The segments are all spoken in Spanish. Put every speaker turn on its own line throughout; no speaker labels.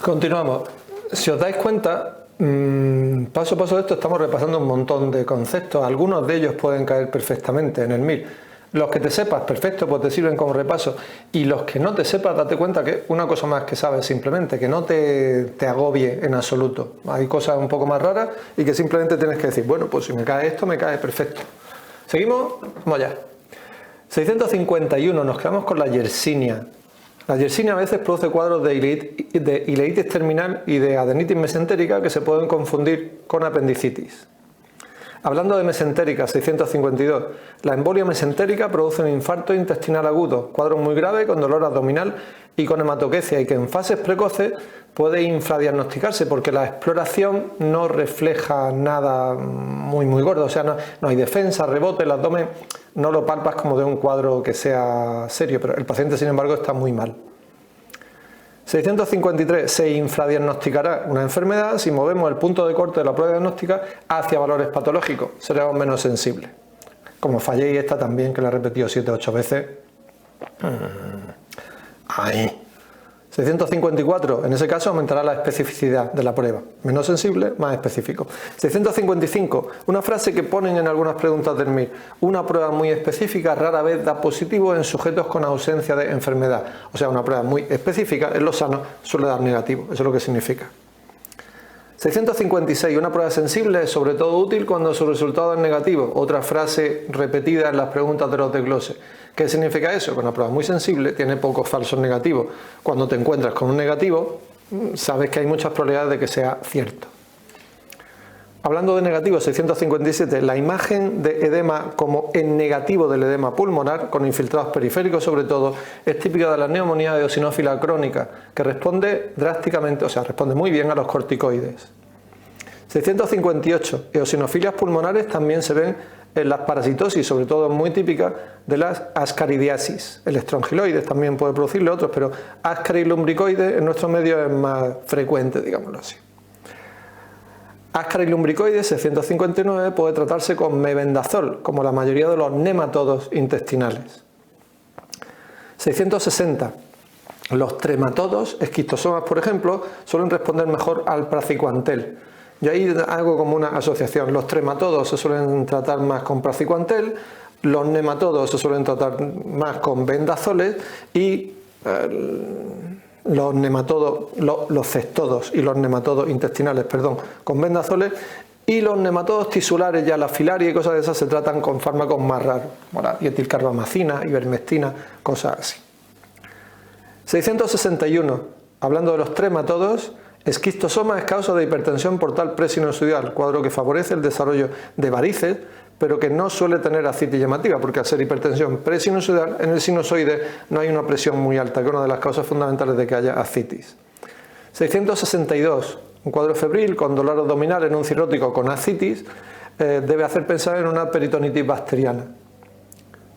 Continuamos. Si os dais cuenta, paso a paso de esto estamos repasando un montón de conceptos. Algunos de ellos pueden caer perfectamente en el MIR. Los que te sepas, perfecto, pues te sirven como repaso. Y los que no te sepas, date cuenta que una cosa más que sabes simplemente, que no te agobie en absoluto. Hay cosas un poco más raras y que simplemente tienes que decir, bueno, pues si me cae esto, me cae perfecto. ¿Seguimos? Vamos allá. 651, nos quedamos con la Yersinia. La Yersinia a veces produce cuadros de ileitis terminal y de adenitis mesentérica que se pueden confundir con apendicitis. Hablando de mesentérica, 652, la embolia mesentérica produce un infarto intestinal agudo, cuadro muy grave con dolor abdominal y con hematoquecia, y que en fases precoces puede infradiagnosticarse porque la exploración no refleja nada muy gordo, o sea, no hay defensa, rebote, el abdomen no lo palpas como de un cuadro que sea serio, pero el paciente sin embargo está muy mal. 653. Se infradiagnosticará una enfermedad si movemos el punto de corte de la prueba diagnóstica hacia valores patológicos. Seremos menos sensibles. Como falléis esta también, que la he repetido 7 o 8 veces. Ahí. 654. En ese caso aumentará la especificidad de la prueba. Menos sensible, más específico. 655. Una frase que ponen en algunas preguntas del MIR. Una prueba muy específica rara vez da positivo en sujetos con ausencia de enfermedad. O sea, una prueba muy específica en los sanos suele dar negativo. Eso es lo que significa. 656. Una prueba sensible es sobre todo útil cuando su resultado es negativo. Otra frase repetida en las preguntas de los desgloses. ¿Qué significa eso? Que una prueba muy sensible tiene pocos falsos negativos. Cuando te encuentras con un negativo, sabes que hay muchas probabilidades de que sea cierto. Hablando de negativos, 657, la imagen de edema como en negativo del edema pulmonar, con infiltrados periféricos sobre todo, es típica de la neumonía de eosinófila crónica, que responde drásticamente, o sea, responde muy bien a los corticoides. 658, eosinofilias pulmonares también se ven en las parasitosis, sobre todo muy típica de las ascaridiasis. El estrongiloides también puede producirle otros, pero ascarilumbricoides en nuestro medio es más frecuente, digámoslo así. Ascarilumbricoides 659 puede tratarse con mebendazol, como la mayoría de los nematodos intestinales. 660. Los trematodos, esquistosomas por ejemplo, suelen responder mejor al praziquantel. Yo ahí hago como una asociación. Los trematodos se suelen tratar más con praziquantel, los nematodos se suelen tratar más con bendazoles y los cestodos y los nematodos intestinales, perdón, con bendazoles, y los nematodos tisulares, ya la filaria y cosas de esas, se tratan con fármacos más raros, como la dietilcarbamazina, ivermectina, cosas así. 661. Hablando de los trematodos, esquistosoma es causa de hipertensión portal presinusoidal, cuadro que favorece el desarrollo de varices, pero que no suele tener ascitis llamativa, porque al ser hipertensión presinusoidal, en el sinusoide no hay una presión muy alta, que es una de las causas fundamentales de que haya ascitis. 662. Un cuadro febril con dolor abdominal en un cirrótico con ascitis debe hacer pensar en una peritonitis bacteriana.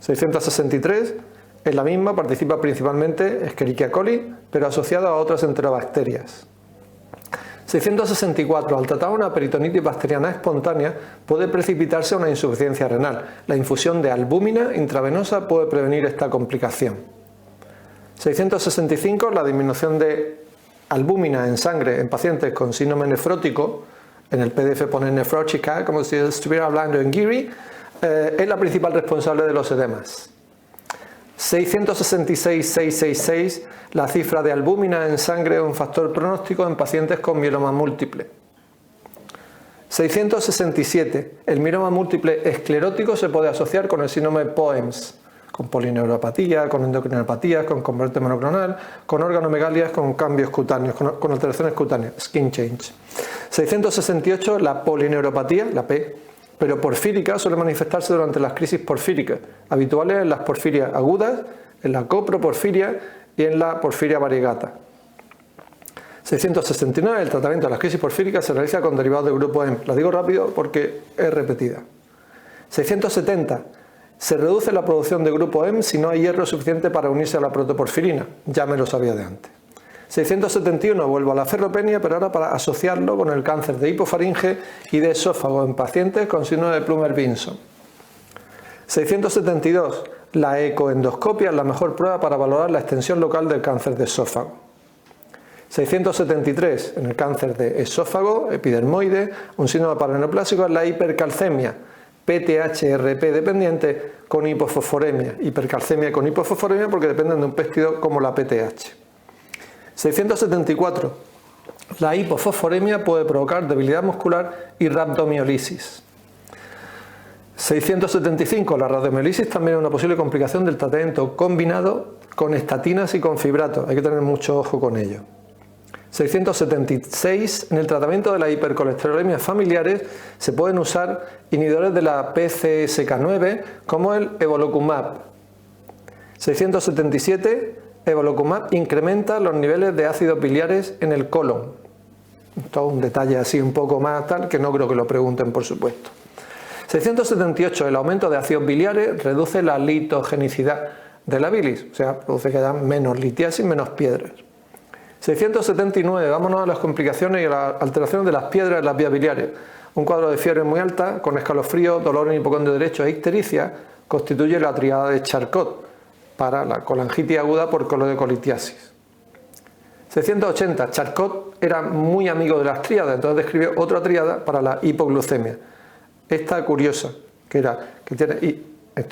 663. En la misma participa principalmente Escherichia coli, pero asociada a otras enterobacterias. 664. Al tratar una peritonitis bacteriana espontánea puede precipitarse una insuficiencia renal. La infusión de albúmina intravenosa puede prevenir esta complicación. 665. La disminución de albúmina en sangre en pacientes con síndrome nefrótico, en el PDF pone nefrótica, como si estuviera hablando en guiri, es la principal responsable de los edemas. 666. La cifra de albúmina en sangre es un factor pronóstico en pacientes con mieloma múltiple. 667. El mieloma múltiple esclerótico se puede asociar con el síndrome POEMS, con polineuropatía, con endocrinopatía, con convertimiento monoclonal, con organomegalias, con cambios cutáneos, con alteraciones cutáneas, skin change. 668. La polineuropatía, la P, pero porfírica, suele manifestarse durante las crisis porfíricas, habituales en las porfirias agudas, en la coproporfiria y en la porfiria variegata. 669. El tratamiento de las crisis porfíricas se realiza con derivados del grupo M. La digo rápido porque es repetida. 670. Se reduce la producción de grupo M si no hay hierro suficiente para unirse a la protoporfirina. Ya me lo sabía de antes. 671. Vuelvo a la ferropenia, pero ahora para asociarlo con el cáncer de hipofaringe y de esófago en pacientes con síndrome de Plummer-Vinson. 672. La ecoendoscopia es la mejor prueba para valorar la extensión local del cáncer de esófago. 673 en el cáncer de esófago, epidermoide. Un síndrome paraneoplásico es la hipercalcemia, PTH-RP dependiente con hipofosforemia. Hipercalcemia con hipofosforemia porque dependen de un péptido como la PTH. 674. La hipofosforemia puede provocar debilidad muscular y rhabdomiolisis. 675. La rhabdomiolisis también es una posible complicación del tratamiento combinado con estatinas y con fibratos. Hay que tener mucho ojo con ello. 676. En el tratamiento de las hipercolesterolemias familiares se pueden usar inhibidores de la PCSK9 como el evolocumab. 677. Evolocumab incrementa los niveles de ácidos biliares en el colon. Todo un detalle así un poco más tal que no creo que lo pregunten, por supuesto. 678. El aumento de ácidos biliares reduce la litogenicidad de la bilis, o sea, produce que haya menos litiasis, menos piedras. 679. Vámonos a las complicaciones y a las alteraciones de las piedras en las vías biliares. Un cuadro de fiebre muy alta, con escalofrío, dolor en el hipocondrio derecho e ictericia, constituye la tríada de Charcot para la colangitis aguda por colodicolitiasis. 680. Charcot era muy amigo de las tríadas, entonces describió otra tríada para la hipoglucemia. Esta curiosa, que tiene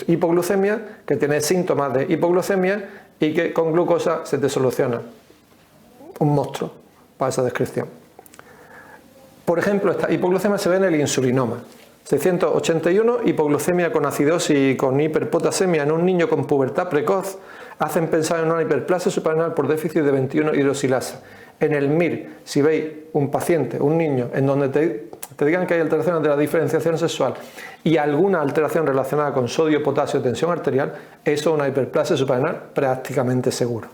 hipoglucemia, que tiene síntomas de hipoglucemia y que con glucosa se te soluciona. Un monstruo para esa descripción. Por ejemplo, esta hipoglucemia se ve en el insulinoma. 681. Hipoglucemia con acidosis y con hiperpotasemia en un niño con pubertad precoz hacen pensar en una hiperplasia suprarrenal por déficit de 21-hidroxilasa. En el MIR, si veis un paciente, un niño, en donde te digan que hay alteraciones de la diferenciación sexual y alguna alteración relacionada con sodio, potasio, tensión arterial, eso es una hiperplasia suprarrenal prácticamente seguro.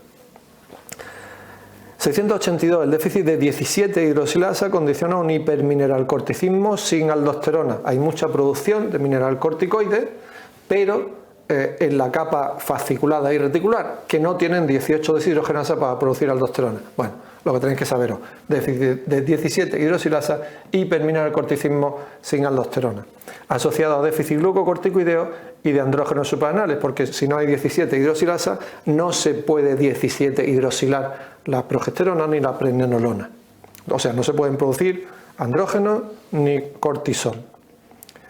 682. El déficit de 17-hidroxilasa condiciona un hipermineralcorticismo sin aldosterona. Hay mucha producción de mineralcorticoides, pero en la capa fasciculada y reticular, que no tienen 18 deshidrogenasa para producir aldosterona. Bueno, lo que tenéis que saberos, déficit de 17-hidroxilasa, hipermineralcorticismo sin aldosterona, asociado a déficit glucocorticoideo y de andrógenos suprarrenales, porque si no hay 17-hidroxilasa, no se puede 17-hidroxilar la progesterona ni la pregnenolona. O sea, no se pueden producir andrógenos ni cortisol.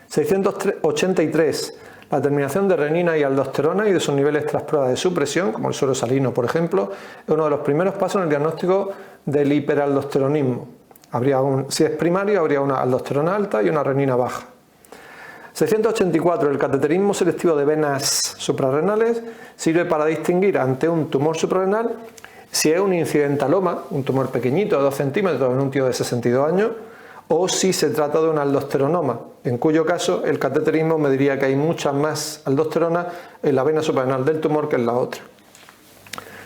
683. La terminación de renina y aldosterona y de sus niveles tras pruebas de supresión, como el suero salino, por ejemplo, es uno de los primeros pasos en el diagnóstico del hiperaldosteronismo. Si es primario, habría una aldosterona alta y una renina baja. 684. El cateterismo selectivo de venas suprarrenales sirve para distinguir ante un tumor suprarrenal si es un incidentaloma, un tumor pequeñito de 2 centímetros en un tío de 62 años, o si se trata de un aldosteronoma, en cuyo caso el cateterismo me diría que hay mucha más aldosterona en la vena suprarrenal del tumor que en la otra.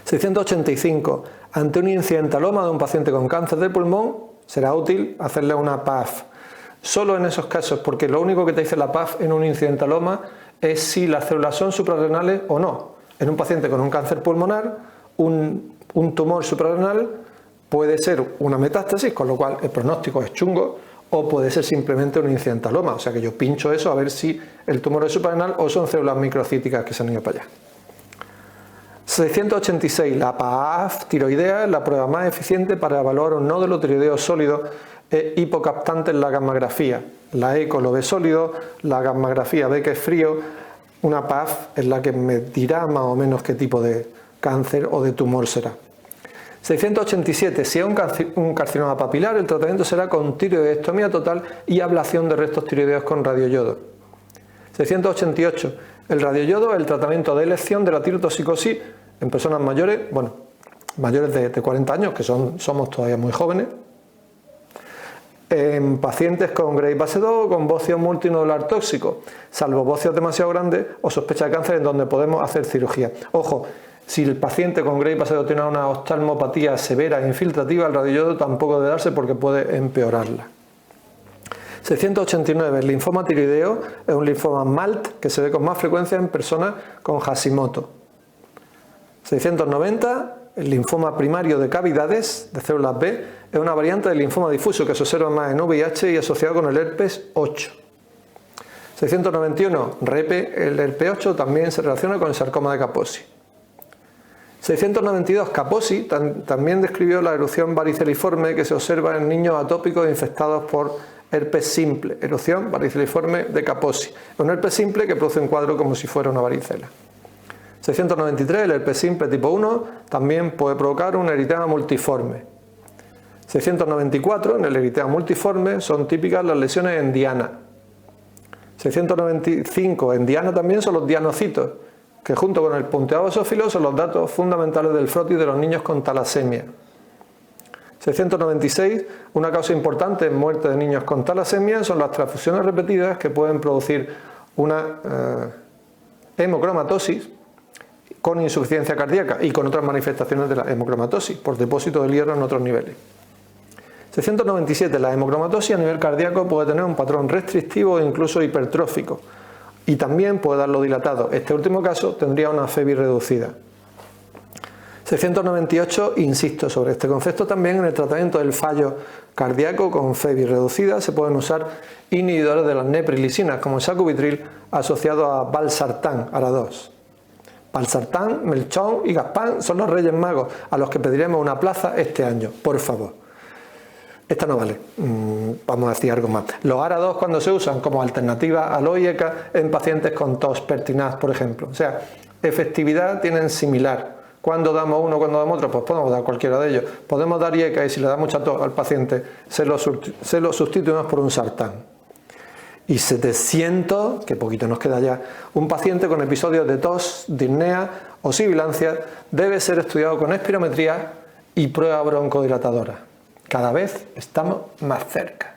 685. Ante un incidentaloma de un paciente con cáncer de pulmón, será útil hacerle una PAF. Solo en esos casos, porque lo único que te dice la PAF en un incidentaloma es si las células son suprarrenales o no. En un paciente con un cáncer pulmonar, un tumor suprarrenal puede ser una metástasis, con lo cual el pronóstico es chungo, o puede ser simplemente un incidentaloma. O sea que yo pincho eso a ver si el tumor es suprarrenal o son células microcíticas que se han ido para allá. 686. La PAF tiroidea es la prueba más eficiente para evaluar un nódulo tiroideo sólido hipocaptante en la gammagrafía. La eco lo ve sólido, la gammagrafía ve que es frío. Una PAF es la que me dirá más o menos qué tipo de cáncer o de tumor será. 687. Si es un carcinoma papilar, el tratamiento será con tiroidectomía total y ablación de restos tiroideos con radioyodo. 688. El radioyodo es el tratamiento de elección de la tirotoxicosis en personas mayores, mayores de 40 años, que somos todavía muy jóvenes, en pacientes con Grade base 2 o con bocio multinodular tóxico, salvo bocios demasiado grandes o sospecha de cáncer en donde podemos hacer cirugía. Ojo, si el paciente con Grade base 2 tiene una oftalmopatía severa e infiltrativa, el radioyodo tampoco debe darse porque puede empeorarla. 689. El linfoma tiroideo es un linfoma MALT que se ve con más frecuencia en personas con Hashimoto. 690. El linfoma primario de cavidades de células B es una variante del linfoma difuso que se observa más en VIH y asociado con el herpes 8. 691. El herpes 8 también se relaciona con el sarcoma de Kaposi. 692, Kaposi también describió la erupción variceliforme que se observa en niños atópicos infectados por herpes simple. Erupción variceliforme de Kaposi. Es un herpes simple que produce un cuadro como si fuera una varicela. 693, el herpes simple tipo 1 también puede provocar un eritema multiforme. 694, en el eritema multiforme son típicas las lesiones en diana. 695, en diana también son los dianocitos, que junto con el punteado basófilo son los datos fundamentales del frotis de los niños con talasemia. 696, una causa importante en muerte de niños con talasemia son las transfusiones repetidas que pueden producir una hemocromatosis con insuficiencia cardíaca y con otras manifestaciones de la hemocromatosis por depósito de hierro en otros niveles. 697, la hemocromatosis a nivel cardíaco puede tener un patrón restrictivo e incluso hipertrófico y también puede darlo dilatado. Este último caso tendría una FEBI reducida. 698, insisto sobre este concepto también, en el tratamiento del fallo cardíaco con FEBI reducida se pueden usar inhibidores de las neprilisinas como el sacubitril asociado a valsartán, ARA2. Valsartán, Melchón y Gaspán son los Reyes Magos a los que pediremos una plaza este año, por favor. Esta no vale, vamos a decir algo más. Los ARA2 cuando se usan como alternativa al OIECA en pacientes con tos pertinaz, por ejemplo. O sea, efectividad tienen similar. Cuando damos uno, cuando damos otro, pues podemos dar cualquiera de ellos. Podemos dar IECA y si le da mucha tos al paciente se lo sustituimos por un sartán. Y 700, que poquito nos queda ya, un paciente con episodios de tos, disnea o sibilancia debe ser estudiado con espirometría y prueba broncodilatadora. Cada vez estamos más cerca.